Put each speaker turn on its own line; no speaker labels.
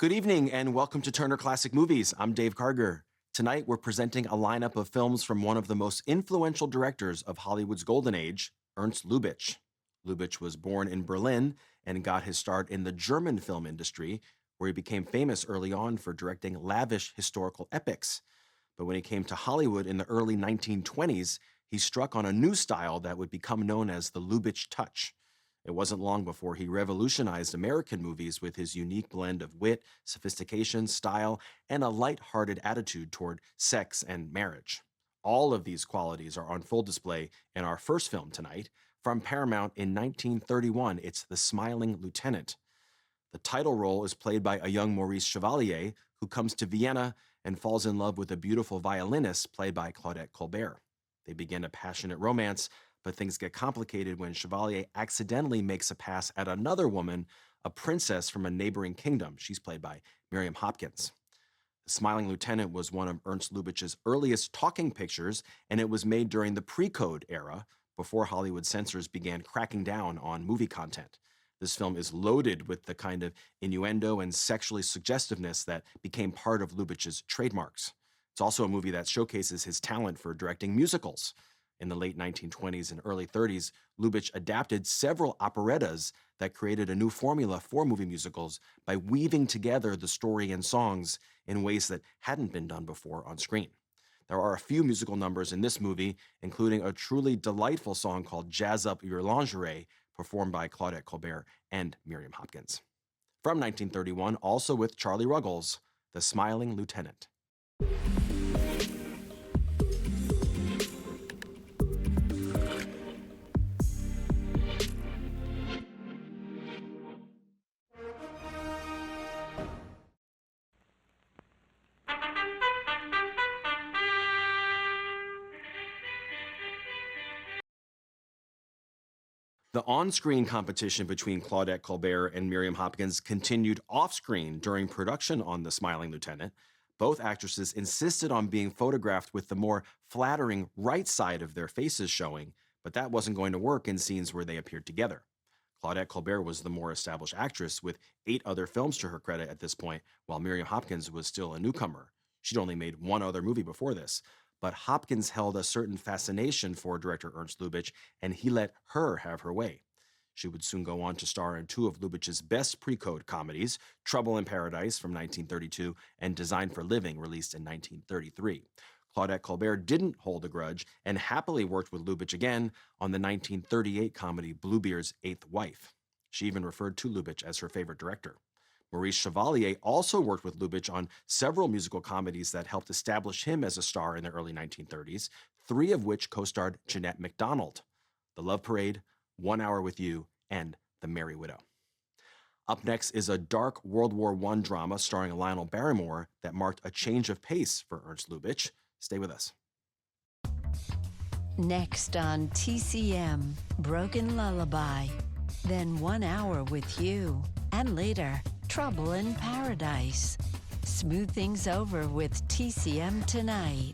Good evening and welcome to Turner Classic Movies. I'm Dave Karger. Tonight we're presenting a lineup of films from one of the most influential directors of Hollywood's golden age, Ernst Lubitsch. Lubitsch was born in Berlin and got his start in the German film industry, where he became famous early on for directing lavish historical epics. But when he came to Hollywood in the early 1920s, he struck on a new style that would become known as the Lubitsch touch. It wasn't long before he revolutionized American movies with his unique blend of wit, sophistication, style, and a light-hearted attitude toward sex and marriage. All of these qualities are on full display in our first film tonight. From Paramount in 1931, it's The Smiling Lieutenant. The title role is played by a young Maurice Chevalier, who comes to Vienna and falls in love with a beautiful violinist played by Claudette Colbert. They begin a passionate romance, but things get complicated when Chevalier accidentally makes a pass at another woman, a princess from a neighboring kingdom. She's played by Miriam Hopkins. The Smiling Lieutenant was one of Ernst Lubitsch's earliest talking pictures, and it was made during the pre-code era, before Hollywood censors began cracking down on movie content. This film is loaded with the kind of innuendo and sexually suggestiveness that became part of Lubitsch's trademarks. It's also a movie that showcases his talent for directing musicals. In the late 1920s and early 30s, Lubitsch adapted several operettas that created a new formula for movie musicals by weaving together the story and songs in ways that hadn't been done before on screen. There are a few musical numbers in this movie, including a truly delightful song called Jazz Up Your Lingerie, performed by Claudette Colbert and Miriam Hopkins. From 1931, also with Charlie Ruggles, The Smiling Lieutenant. The on-screen competition between Claudette Colbert and Miriam Hopkins continued off-screen during production on The Smiling Lieutenant. Both actresses insisted on being photographed with the more flattering right side of their faces showing, but that wasn't going to work in scenes where they appeared together. Claudette Colbert was the more established actress with 8 other films to her credit at this point, while Miriam Hopkins was still a newcomer. She'd only made one other movie before this. But Hopkins held a certain fascination for director Ernst Lubitsch, and he let her have her way. She would soon go on to star in 2 of Lubitsch's best pre-code comedies, Trouble in Paradise from 1932 and Design for Living, released in 1933. Claudette Colbert didn't hold a grudge and happily worked with Lubitsch again on the 1938 comedy Bluebeard's Eighth Wife. She even referred to Lubitsch as her favorite director. Maurice Chevalier also worked with Lubitsch on several musical comedies that helped establish him as a star in the early 1930s, 3 of which co-starred Jeanette MacDonald: The Love Parade, 1 Hour with You, and The Merry Widow. Up next is a dark World War I drama starring Lionel Barrymore that marked a change of pace for Ernst Lubitsch. Stay with us.
Next on TCM, Broken Lullaby, then 1 Hour with You, and later, Trouble in Paradise. Smooth things over with TCM tonight.